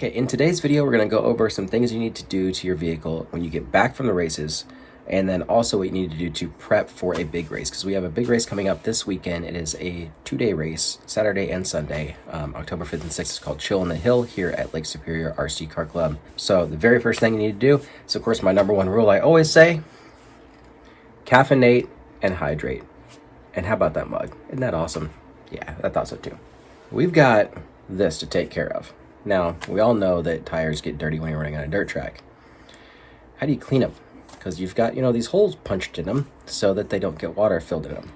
Okay, in today's video, we're going to go over some things you need to do to your vehicle when you get back from the races, and then also what you need to do to prep for a big race, because we have a big race coming up this weekend. It is a 2-day race, Saturday and Sunday, October 5th and 6th. It's called Chill on the Hill here at Lake Superior RC Car Club. So the very first thing you need to do is, of course, my number one rule I always say, caffeinate and hydrate. And how about that mug? Isn't that awesome? Yeah, I thought so too. We've got this to take care of. Now, we all know that tires get dirty when you're running on a dirt track. How do you clean them? Because you've got, these holes punched in them so that they don't get water filled in them.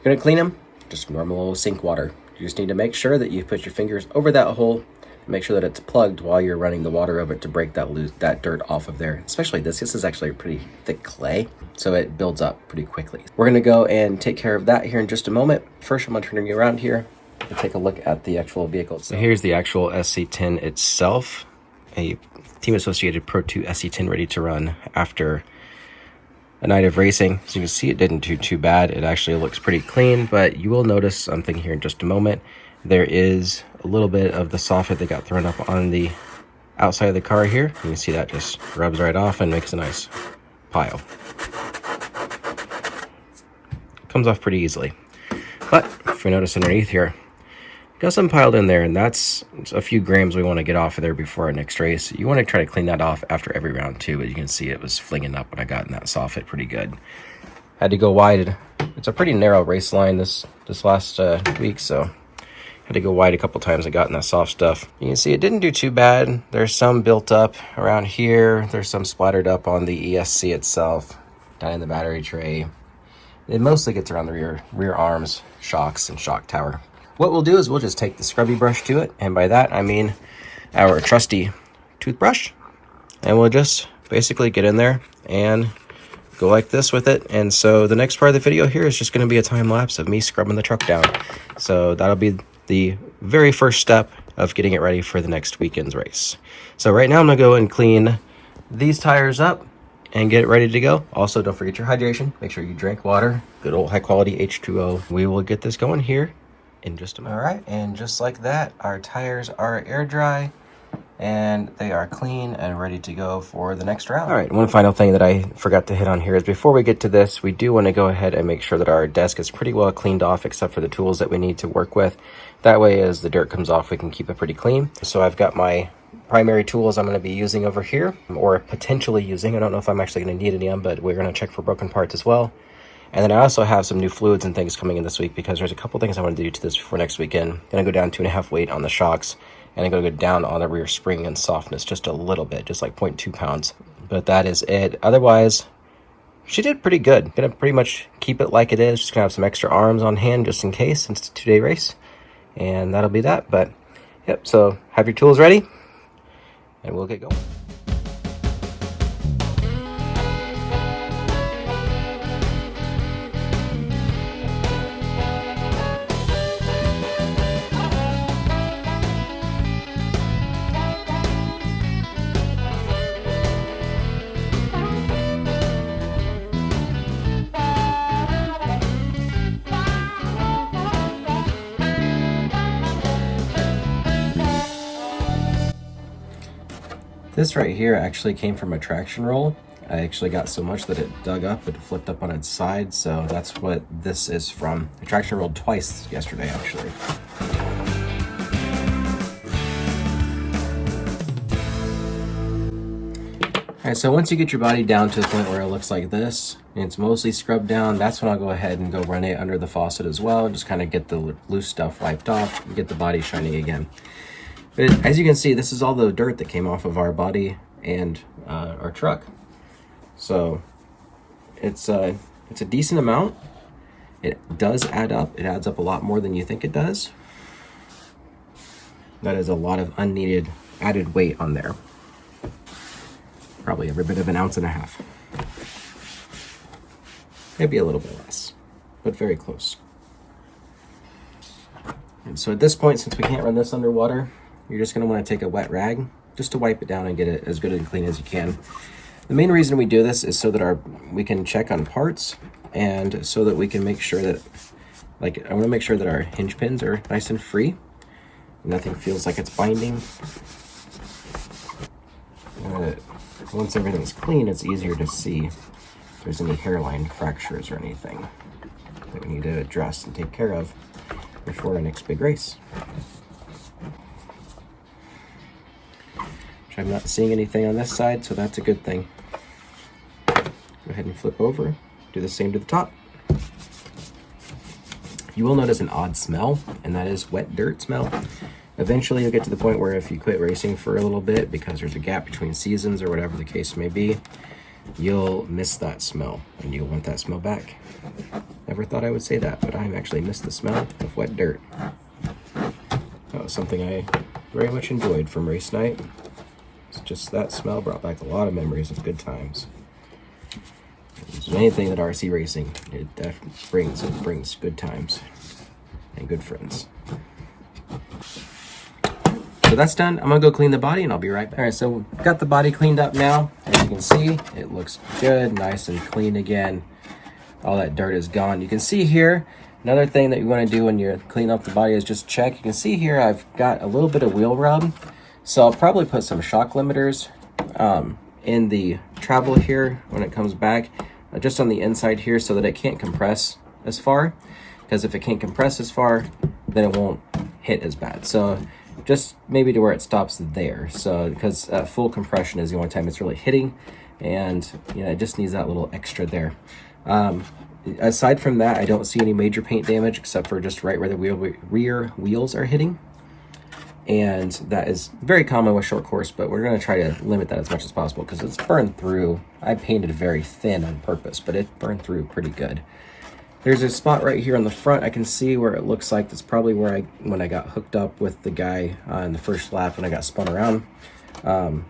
You're going to clean them, just normal old sink water. You just need to make sure that you put your fingers over that hole, make sure that it's plugged while you're running the water over it to break that dirt off of there. Especially this is actually a pretty thick clay, so it builds up pretty quickly. We're going to go and take care of that here in just a moment. First, I'm going to turn you around here and take a look at the actual vehicle itself. So here's the actual SC10 itself, a team associated Pro2 SC10 ready to run after a night of racing. So you can see it didn't do too bad. It actually looks pretty clean, but you will notice something here in just a moment. There is a little bit of the soffit that got thrown up on the outside of the car here. You can see that just rubs right off and makes a nice pile. Comes off pretty easily. But if we notice underneath here, got some piled in there, and that's a few grams we want to get off of there before our next race. You want to try to clean that off after every round too, but you can see it was flinging up when I got in that soffit pretty good. Had to go wide. It's a pretty narrow race line this last week, so had to go wide a couple times. I got in that soft stuff. You can see it didn't do too bad. There's some built up around here. There's some splattered up on the ESC itself, down in the battery tray. It mostly gets around the rear arms, shocks, and shock tower. What we'll do is we'll just take the scrubby brush to it, and by that I mean our trusty toothbrush, and we'll just basically get in there and go like this with it. And so the next part of the video here is just going to be a time lapse of me scrubbing the truck down. So that'll be the very first step of getting it ready for the next weekend's race. So right now I'm going to go and clean these tires up and get it ready to go. Also, don't forget your hydration. Make sure you drink water, good old high quality H2O. We will get this going here in just a minute. All right, and just like that, our tires are air dry and they are clean and ready to go for the next round. All right, one final thing that I forgot to hit on here is before we get to this, we do want to go ahead and make sure that our desk is pretty well cleaned off except for the tools that we need to work with. That way, as the dirt comes off, we can keep it pretty clean. So I've got my primary tools I'm going to be using over here, or potentially using. I don't know if I'm actually going to need any of them, but we're going to check for broken parts as well. And then I also have some new fluids and things coming in this week because there's a couple things I want to do to this before next weekend. I'm going to go down 2.5 weight on the shocks, and I'm going to go down on the rear spring and softness just a little bit, just like 0.2 pounds. But that is it. Otherwise, she did pretty good. Going to pretty much keep it like it is. Just going to have some extra arms on hand just in case, since it's a 2-day race. And that'll be that. But, yep, so have your tools ready, and we'll get going. This right here actually came from a traction roll. I actually got so much that it dug up, it flipped up on its side, so that's what this is from. I traction rolled twice yesterday, actually. Alright, so once you get your body down to the point where it looks like this, and it's mostly scrubbed down, that's when I'll go ahead and go run it under the faucet as well, just kind of get the loose stuff wiped off and get the body shiny again. But as you can see, this is all the dirt that came off of our body and our truck. So it's a decent amount. It does add up. It adds up a lot more than you think it does. That is a lot of unneeded added weight on there. Probably every bit of 1.5 ounces. Maybe a little bit less, but very close. And so at this point, since we can't run this underwater, you're just going to want to take a wet rag just to wipe it down and get it as good and clean as you can. The main reason we do this is so that we can check on parts, and so that we can make sure that, I want to make sure that our hinge pins are nice and free. Nothing feels like it's binding. Once everything's clean, it's easier to see if there's any hairline fractures or anything that we need to address and take care of before our next big race. Which I'm not seeing anything on this side, so that's a good thing. Go ahead and flip over, do the same to the top. You will notice an odd smell, and that is wet dirt smell. Eventually you'll get to the point where if you quit racing for a little bit because there's a gap between seasons or whatever the case may be, you'll miss that smell and you'll want that smell back. Never thought I would say that, but I actually miss the smell of wet dirt. That was something I very much enjoyed from race night. It's just that smell brought back a lot of memories of good times. If there's anything that RC racing, it definitely brings good times and good friends. So that's done. I'm gonna go clean the body and I'll be right back. All right, so we've got the body cleaned up now. As you can see, it looks good, nice and clean again. All that dirt is gone. You can see here, another thing that you wanna do when you're cleaning up the body is just check. You can see here, I've got a little bit of wheel rub. So I'll probably put some shock limiters in the travel here when it comes back, just on the inside here so that it can't compress as far. Because if it can't compress as far, then it won't hit as bad. So just maybe to where it stops there. So because full compression is the only time it's really hitting, and you know, it just needs that little extra there. Aside from that, I don't see any major paint damage except for just right where the rear wheels are hitting. And that is very common with short course, but we're going to try to limit that as much as possible because it's burned through. I painted very thin on purpose, but it burned through pretty good. There's a spot right here on the front I can see where it looks like that's probably where when I got hooked up with the guy in the first lap when I got spun around. I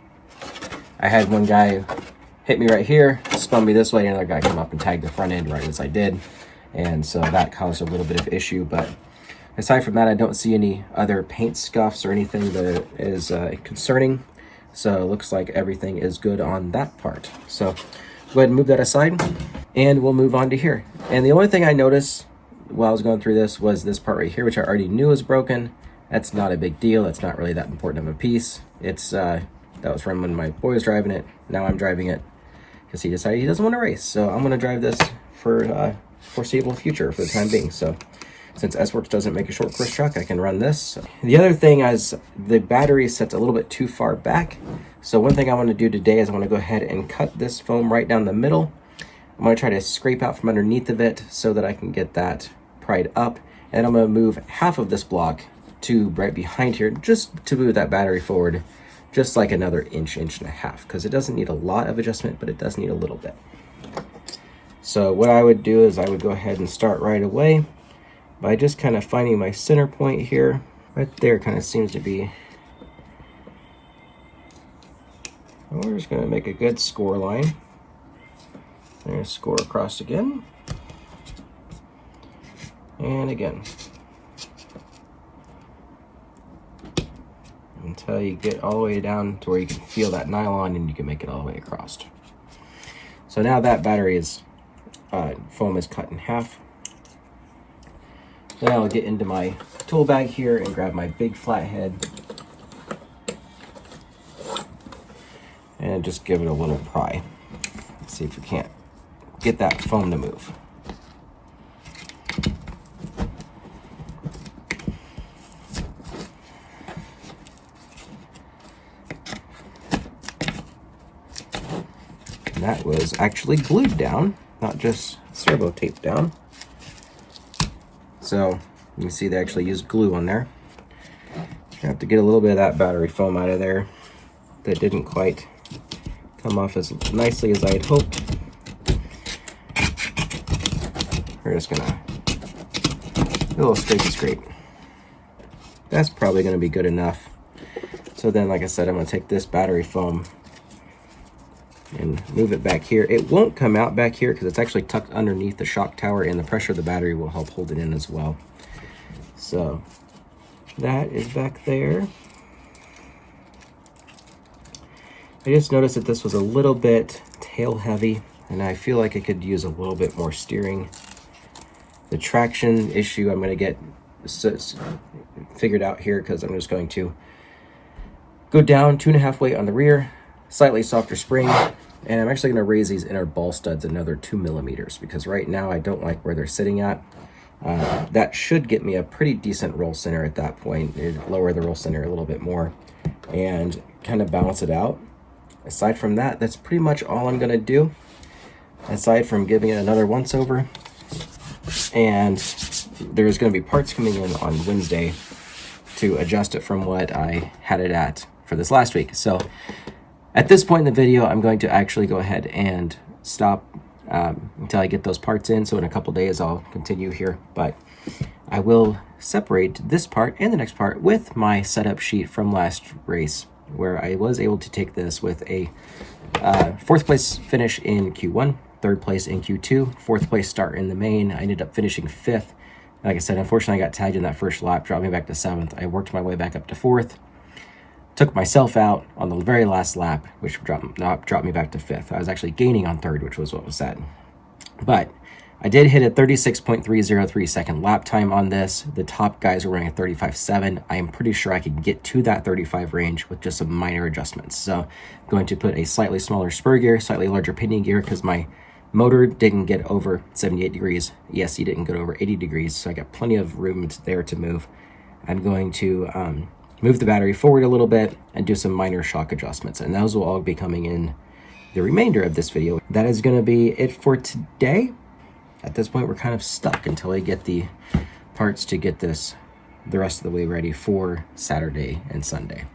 had one guy hit me right here, spun me this way, and another guy came up and tagged the front end right as I did. And so that caused a little bit of issue, but aside from that, I don't see any other paint scuffs or anything that is concerning. So it looks like everything is good on that part. So go ahead and move that aside and we'll move on to here. And the only thing I noticed while I was going through this was this part right here, which I already knew was broken. That's not a big deal. That's not really that important of a piece. It's that was from when my boy was driving it. Now I'm driving it because he decided he doesn't want to race. So I'm going to drive this for foreseeable future for the time being. So since S-Works doesn't make a short course truck, I can run this. The other thing is the battery sets a little bit too far back. So one thing I want to do today is I want to go ahead and cut this foam right down the middle. I'm going to try to scrape out from underneath of it so that I can get that pried up. And I'm going to move half of this block to right behind here just to move that battery forward just like another inch, inch and a half, because it doesn't need a lot of adjustment, but it does need a little bit. So what I would do is I would go ahead and start right away by just kind of finding my center point here. Right there kind of seems to be. And we're just going to make a good score line. There's score across again. And again. Until you get all the way down to where you can feel that nylon and you can make it all the way across. So now that battery is, foam is cut in half. Then I'll get into my tool bag here and grab my big flathead and just give it a little pry. Let's see if we can't get that foam to move. And that was actually glued down, not just servo taped down. So you can see they actually used glue on there. I have to get a little bit of that battery foam out of there. That didn't quite come off as nicely as I had hoped. We're just gonna do a little scrapey scrape. That's probably gonna be good enough. So then, like I said, I'm gonna take this battery foam and move it back here. It won't come out back here because it's actually tucked underneath the shock tower, and the pressure of the battery will help hold it in as well. So that is back there. I just noticed that this was a little bit tail heavy, and I feel like it could use a little bit more steering. The traction issue I'm going to get figured out here because I'm just going to go down 2.5 weight on the rear, slightly softer spring, and I'm actually going to raise these inner ball studs another 2 millimeters because right now I don't like where they're sitting at. That should get me a pretty decent roll center at that point. It'd lower the roll center a little bit more and kind of balance it out. Aside from that, that's pretty much all I'm going to do, aside from giving it another once over. And there's going to be parts coming in on Wednesday to adjust it from what I had it at for this last week. So at this point in the video, I'm going to actually go ahead and stop until I get those parts in. So in a couple days, I'll continue here, but I will separate this part and the next part with my setup sheet from last race, where I was able to take this with a 4th place finish in Q1, 3rd place in Q2, 4th place start in the main. I ended up finishing 5th. Like I said, unfortunately, I got tagged in that first lap, dropped me back to 7th. I worked my way back up to 4th, took myself out on the very last lap, which dropped me back to 5th. I was actually gaining on 3rd, which was what was said. But I did hit a 36.303 second lap time on this. The top guys were running a 35.7. I am pretty sure I could get to that 35 range with just some minor adjustments. So I'm going to put a slightly smaller spur gear, slightly larger pinion gear, because my motor didn't get over 78 degrees. ESC didn't get over 80 degrees, so I got plenty of room there to move. I'm going to move the battery forward a little bit and do some minor shock adjustments, and those will all be coming in the remainder of this video. That is going to be it for today. At this point, we're kind of stuck until I get the parts to get this the rest of the way ready for Saturday and Sunday.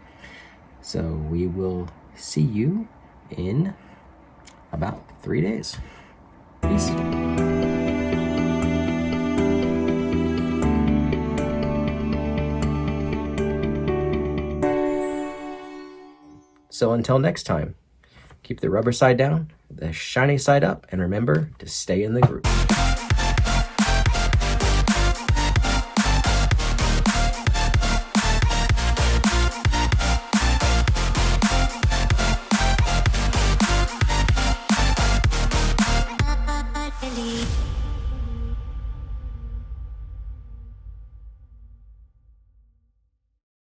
So we will see you in about 3 days. Peace. So until next time, keep the rubber side down, the shiny side up, and remember to stay in the group.